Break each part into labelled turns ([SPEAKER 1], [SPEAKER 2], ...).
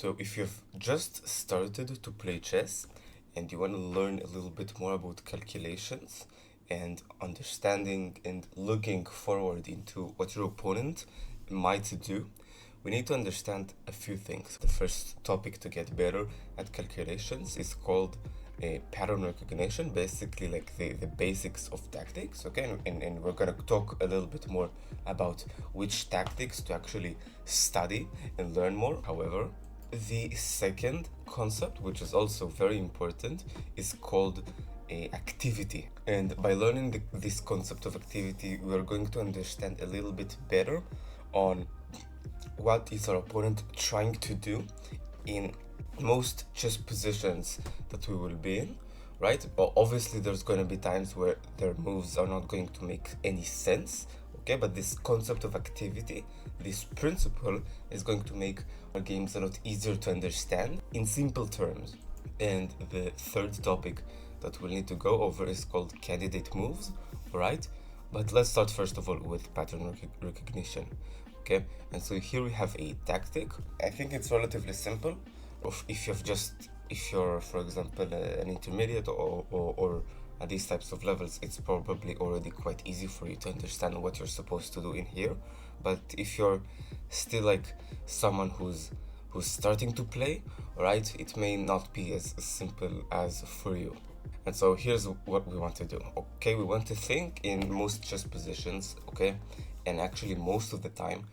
[SPEAKER 1] So if you've just started to play chess and you want to learn a little bit more about calculations and understanding and looking forward into what your opponent might do, we need to understand a few things. The first topic to get better at calculations is called pattern recognition, basically like the basics of tactics, okay? And we're gonna talk a little bit more about which tactics to actually study and learn more. However, the second concept, which is also very important, is called activity. And by learning this concept of activity, we are going to understand a little bit better on what is our opponent trying to do in most chess positions that we will be in, right? Well, obviously there's going to be times where their moves are not going to make any sense, okay? But this concept of activity, this principle, is going to make our games a lot easier to understand in simple terms. And the third topic that we'll need to go over is called candidate moves, right? But let's start first of all with pattern recognition, okay? And so here we have a tactic. I think it's relatively simple. If you're, for example, an intermediate or at these types of levels, it's probably already quite easy for you to understand what you're supposed to do in here. But if you're still like someone who's starting to play, right, it may not be as simple as for you. And so here's what we want to do, okay? We want to think in most chess positions, okay? And actually most of the time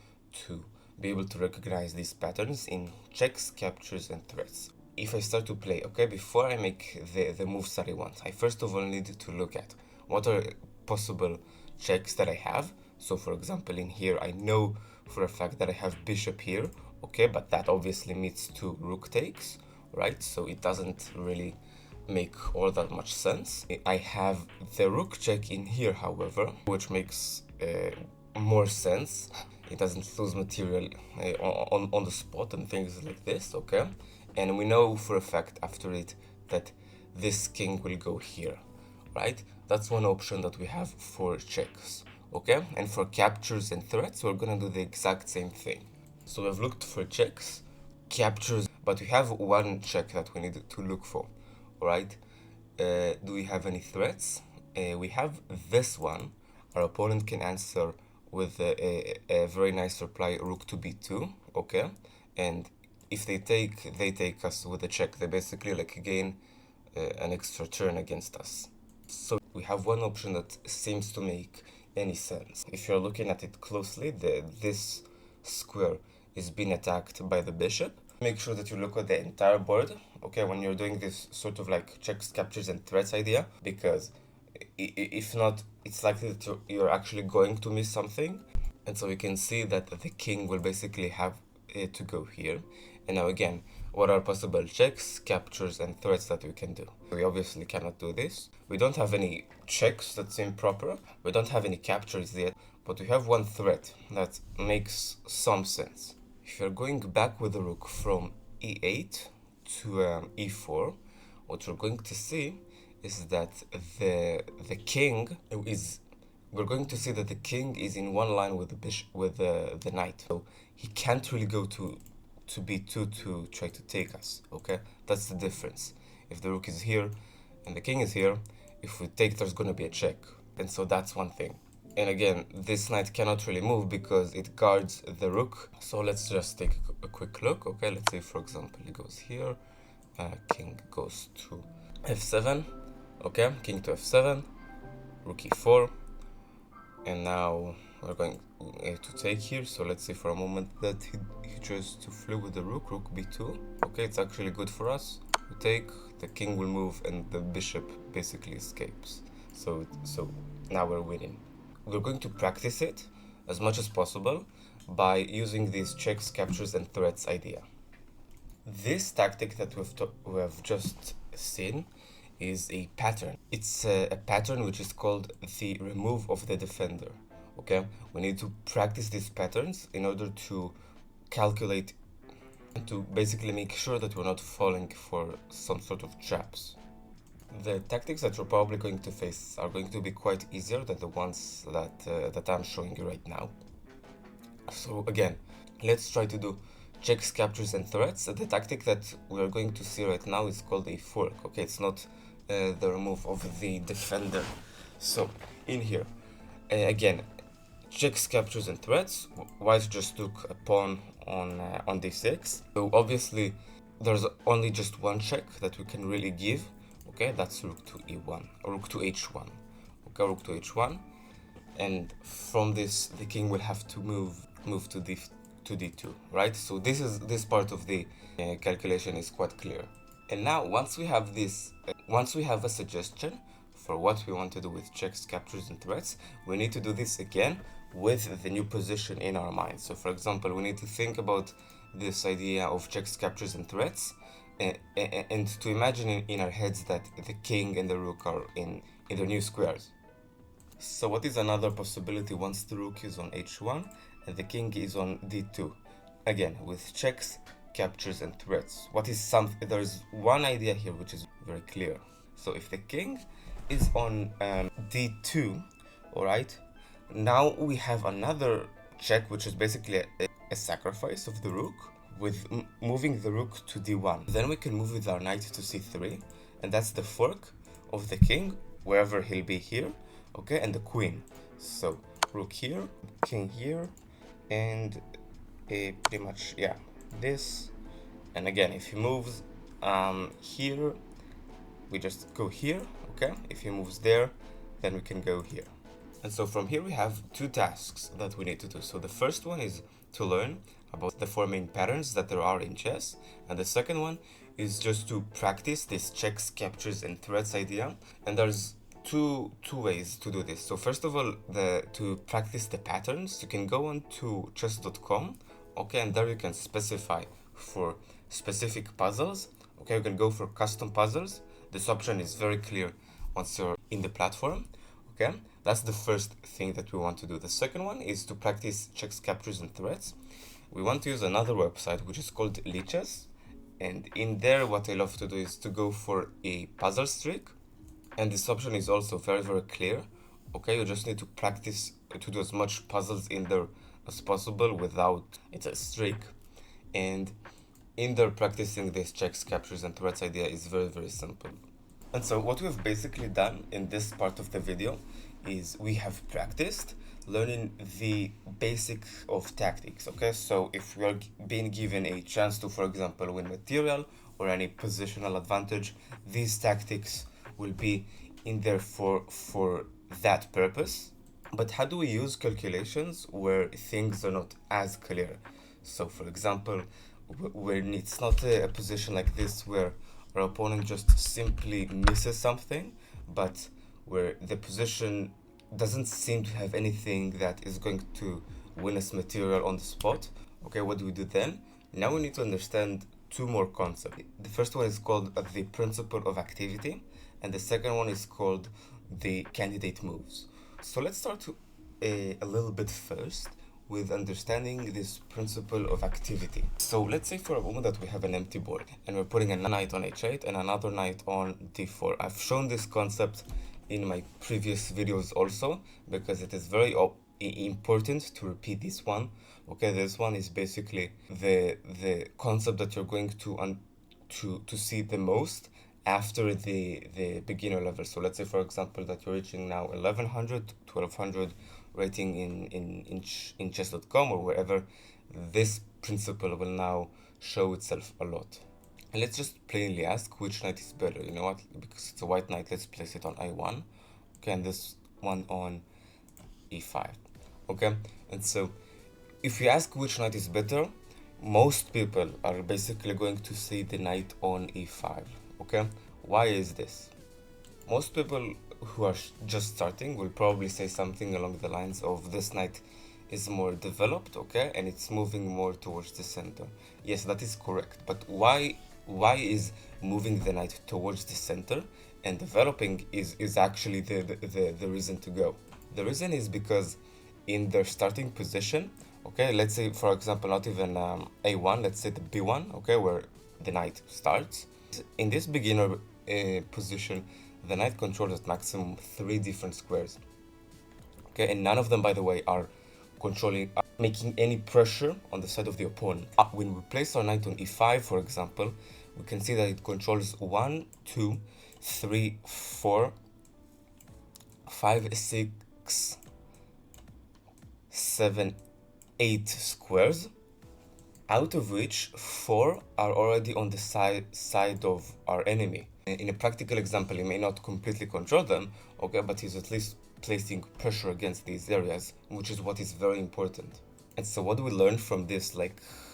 [SPEAKER 1] to be able to recognize these patterns in checks, captures, and threats. If I start to play, okay, before I make the moves that I want, I first of all need to look at what are possible checks that I have. So for example, in here, I know for a fact that I have bishop here, okay, but that obviously meets two rook takes, right? So it doesn't really make all that much sense. I have the rook check in here, however, which makes more sense. It doesn't lose material on the spot and things like this, okay? And we know for a fact after it that this king will go here, right? That's one option that we have for checks, okay? And for captures and threats, we're gonna do the exact same thing. So we've looked for checks, captures, but we have one check that we need to look for, right? Do we have any threats? We have this one. Our opponent can answer with a very nice reply, rook to b2, okay? And if they take us with a check. They basically like gain an extra turn against us. So we have one option that seems to make any sense. If you're looking at it closely, this square is being attacked by the bishop. Make sure that you look at the entire board, okay, when you're doing this sort of like checks, captures, and threats idea, because if not, it's likely that you're actually going to miss something. And so we can see that the king will basically have to go here. And now again, what are possible checks, captures, and threats that we can do? We obviously cannot do this. We don't have any checks that seem proper. We don't have any captures yet, but we have one threat that makes some sense. If you're going back with the rook from e8 to e4, what you're going to see is that the king is, we're going to see that the king is in one line with the bishop, with the knight. So he can't really go to b2 to try to take us, okay? That's the difference. If the rook is here and the king is here, if we take, there's going to be a check. And so that's one thing. And again, this knight cannot really move because it guards the rook. So let's just take a quick look, okay? Let's say, for example, he goes here, king goes to f7, okay? King to f7, rook e4, and now we're going to take here. So let's say for a moment that he tries to flee with the rook, rook b2. Okay, it's actually good for us. We take, the king will move, and the bishop basically escapes. So now we're winning. We're going to practice it as much as possible by using these checks, captures, and threats idea. This tactic that we have just seen is a pattern. It's a pattern which is called the remove of the defender, okay? We need to practice these patterns in order to calculate, to basically make sure that we're not falling for some sort of traps. The tactics that you're probably going to face are going to be quite easier than the ones that I'm showing you right now. So again, let's try to do checks, captures, and threats. The tactic that we are going to see right now is called a fork. Okay, it's not the remove of the defender. So in here, again, checks, captures, and threats. White just took a pawn on d6. So obviously, there's only just one check that we can really give. Okay, that's rook to e1, or rook to h1. Okay, rook to h1, and from this the king will have to move to d2, right? So this part of the calculation is quite clear. And now once we have this, once we have a suggestion for what we want to do with checks, captures, and threats, we need to do this again with the new position in our mind. So for example, we need to think about this idea of checks, captures, and threats, and to imagine in our heads that the king and the rook are in their new squares. So what is another possibility once the rook is on h1 and the king is on d2? Again, with checks, captures, and threats. There's one idea here which is very clear. So if the king is on d2, alright, now we have another check which is basically a sacrifice of the rook, with moving the rook to d1. Then we can move with our knight to c3, and that's the fork of the king, wherever he'll be here, okay, and the queen. So rook here, king here, and pretty much, yeah, this. And again, if he moves here, we just go here, okay? If he moves there, then we can go here. And so from here we have two tasks that we need to do. So the first one is to learn about the four main patterns that there are in chess, and the second one is just to practice this checks, captures, and threats idea. And there's two ways to do this. So first of all, to practice the patterns, you can go on to chess.com, okay, and there you can specify for specific puzzles. Okay, you can go for custom puzzles. This option is very clear once you're in the platform. Okay, that's the first thing that we want to do. The second one is to practice checks, captures, and threats. We want to use another website which is called Lichess, and in there what I love to do is to go for a puzzle streak, and this option is also very, very clear. Okay, you just need to practice to do as much puzzles in there as possible without it's a streak, and in there practicing this checks, captures, and threats idea is very, very simple. And so what we've basically done in this part of the video is we have practiced learning the basic of tactics. Okay, so if we are being given a chance to, for example, win material or any positional advantage, these tactics will be in there for that purpose. But how do we use calculations where things are not as clear? So for example, when it's not a position like this where our opponent just simply misses something, but where the position doesn't seem to have anything that is going to win us material on the spot. Okay, what do we do then? Now we need to understand two more concepts. The first one is called the principle of activity, and the second one is called the candidate moves. So let's start a little bit first with understanding this principle of activity. So let's say for a moment that we have an empty board and we're putting a knight on h8 and another knight on d4. I've shown this concept in my previous videos also because it is very important to repeat this one. Okay, this one is basically the concept that you're going to see the most after the beginner level. So let's say for example that you're reaching now 1100, 1200 rating in chess.com or wherever. This principle will now show itself a lot. And let's just plainly ask which knight is better. You know what, because it's a white knight, let's place it on i1, okay, and this one on e5. Okay, and so if you ask which knight is better, most people are basically going to say the knight on e5. Okay, why is this? Most people who are just starting will probably say something along the lines of this knight is more developed, okay, and it's moving more towards the center. Yes, that is correct, but why is moving the knight towards the center and developing is actually the reason to go? The reason is because in their starting position, okay, let's say for example not even a1, let's say the b1, okay, where the knight starts. In this beginner position, the knight controls at maximum 3 different squares, okay, and none of them, by the way, are controlling, making any pressure on the side of the opponent. When we place our knight on e5, for example, we can see that it controls 1, 2, 3, 4, 5, 6, 7, 8 squares, out of which 4 are already on the side of our enemy. In a practical example, he may not completely control them, okay, but he's at least placing pressure against these areas, which is what is very important. And so what do we learn from this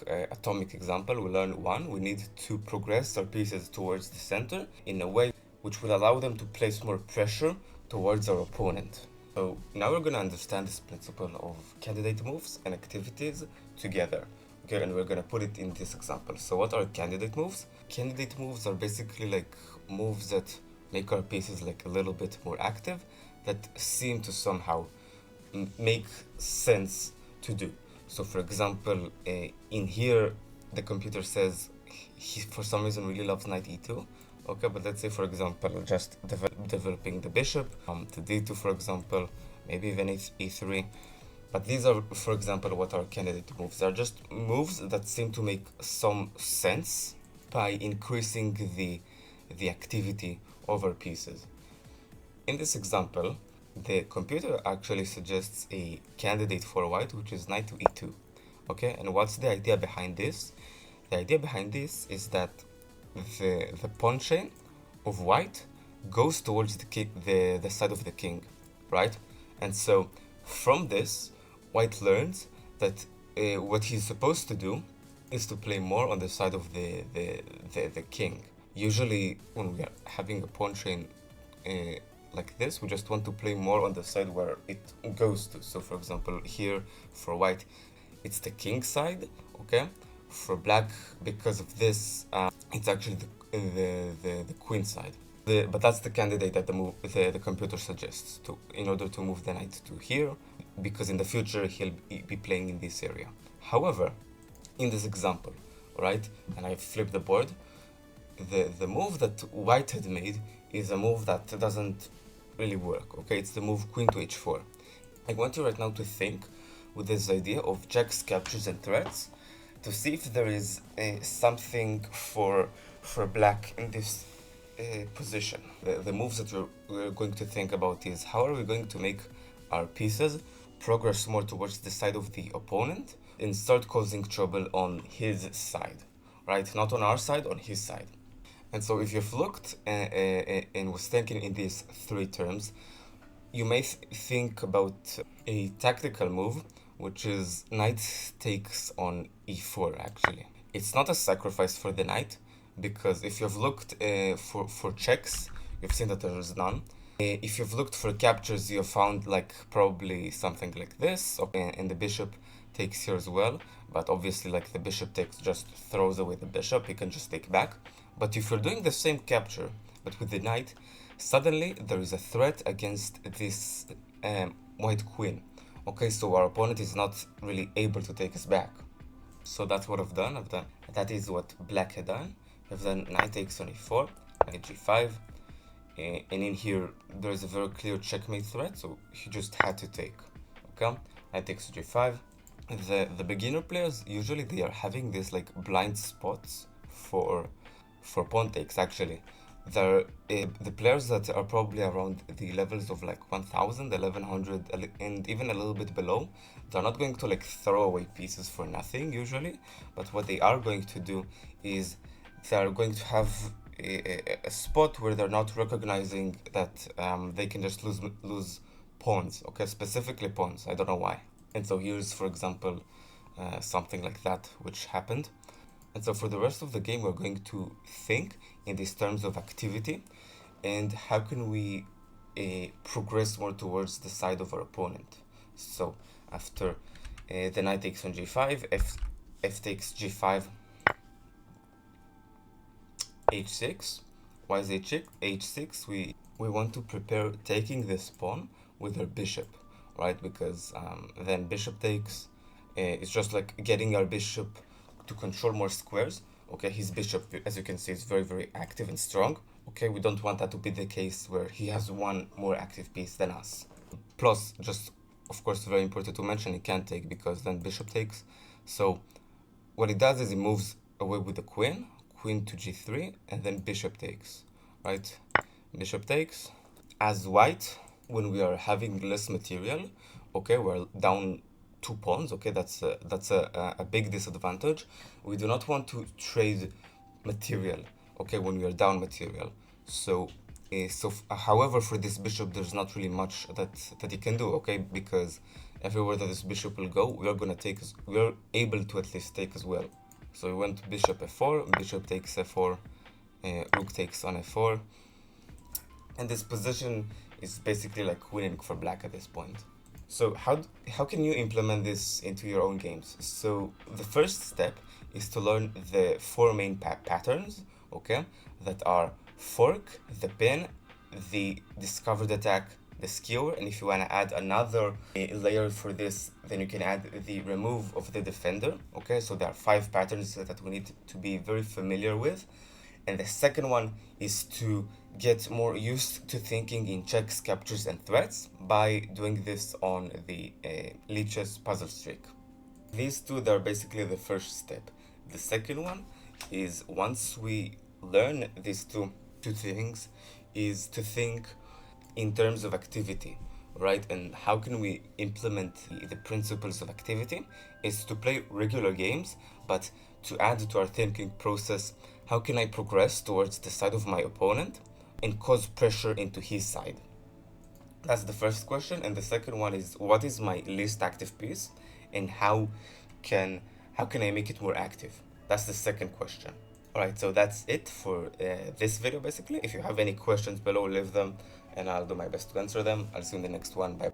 [SPEAKER 1] atomic example? We learn, one, we need to progress our pieces towards the center in a way which will allow them to place more pressure towards our opponent. So now we're going to understand this principle of candidate moves and activities together. Okay, and we're gonna put it in this example. So what are candidate moves? Candidate moves are basically like moves that make our pieces like a little bit more active, that seem to somehow make sense to do. So for example, in here, the computer says he for some reason really loves knight e2. Okay, but let's say for example, just developing the bishop to d2, for example, maybe even e3. But these are, for example, what are candidate moves. They're just moves that seem to make some sense by increasing the activity of our pieces. In this example, the computer actually suggests a candidate for white, which is knight to e2. Okay, and what's the idea behind this? The idea behind this is that the pawn chain of white goes towards the side of the king, right? And so from this, white learns that what he's supposed to do is to play more on the side of the king. Usually when we are having a pawn chain like this, we just want to play more on the side where it goes to. So for example, here for white, it's the king side, okay? For black, because of this, it's actually the queen side. But that's the candidate that the computer suggests in order to move the knight to here, because in the future he'll be playing in this area. However, in this example, right, and I flip the board, the move that white had made is a move that doesn't really work, okay? It's the move queen to h4. I want you right now to think with this idea of checks, captures, and threats to see if there is something for black in this position. The moves that we're going to think about is how are we going to make our pieces progress more towards the side of the opponent and start causing trouble on his side, right? Not on our side, on his side. And so if you've looked and was thinking in these three terms, you may think about a tactical move, which is knight takes on e4 actually. It's not a sacrifice for the knight, because if you've looked for checks, you've seen that there is none. If you've looked for captures, you've found like probably something like this, okay, and the bishop takes here as well, but obviously like the bishop takes just throws away the bishop, you can just take back. But if you're doing the same capture, but with the knight, suddenly there is a threat against this white queen. Okay, so our opponent is not really able to take us back. So that's what I've done. That is what black had done. I've done knight takes on e4, knight g5, and in here there is a very clear checkmate threat, so he just had to take. Okay, knight takes g5. The beginner players usually they are having this like blind spots for pawn takes. Actually, the players that are probably around the levels of like 1000, 1100, and even a little bit below, they're not going to like throw away pieces for nothing usually, but what they are going to do is they are going to have a spot where they're not recognizing that they can just lose pawns, okay, specifically pawns. I don't know why. And so here's, for example, something like that which happened. And so for the rest of the game, we're going to think in these terms of activity and how can we progress more towards the side of our opponent. So after the knight takes on g5, f takes g5, h6. Why is h6? We want to prepare taking this pawn with our bishop, right? Because then bishop takes, it's just like getting our bishop to control more squares. Okay, his bishop, as you can see, is very, very active and strong. Okay, we don't want that to be the case where he has one more active piece than us. Plus, just of course, very important to mention, it can't take because then bishop takes. So what it does is it moves away with the queen, queen to g3, and then bishop takes, right? Bishop takes. As white, when we are having less material, okay, we're down 2 pawns, okay, that's a big disadvantage. We do not want to trade material, okay, when we are down material. So however, for this bishop, there's not really much that he can do, okay, because everywhere that this bishop will go, we are gonna take, we are able to at least take as well. So we went bishop f4, bishop takes f4, rook takes on f4, and this position is basically like winning for black at this point. So how can you implement this into your own games? So the first step is to learn the four main patterns, okay, that are fork, the pin, the discovered attack, the skewer, and if you want to add another layer for this, then you can add the remove of the defender, okay? So there are 5 patterns that we need to be very familiar with. And the second one is to get more used to thinking in checks, captures, and threats by doing this on the Leech's puzzle streak. These two, they're basically the first step. The second one is, once we learn these two things, is to think in terms of activity, right? And how can we implement the principles of activity is to play regular games, but to add to our thinking process, how can I progress towards the side of my opponent and cause pressure into his side? That's the first question. And the second one is, what is my least active piece and how can I make it more active? That's the second question. Alright, so that's it for this video basically. If you have any questions below, leave them and I'll do my best to answer them. I'll see you in the next one. Bye.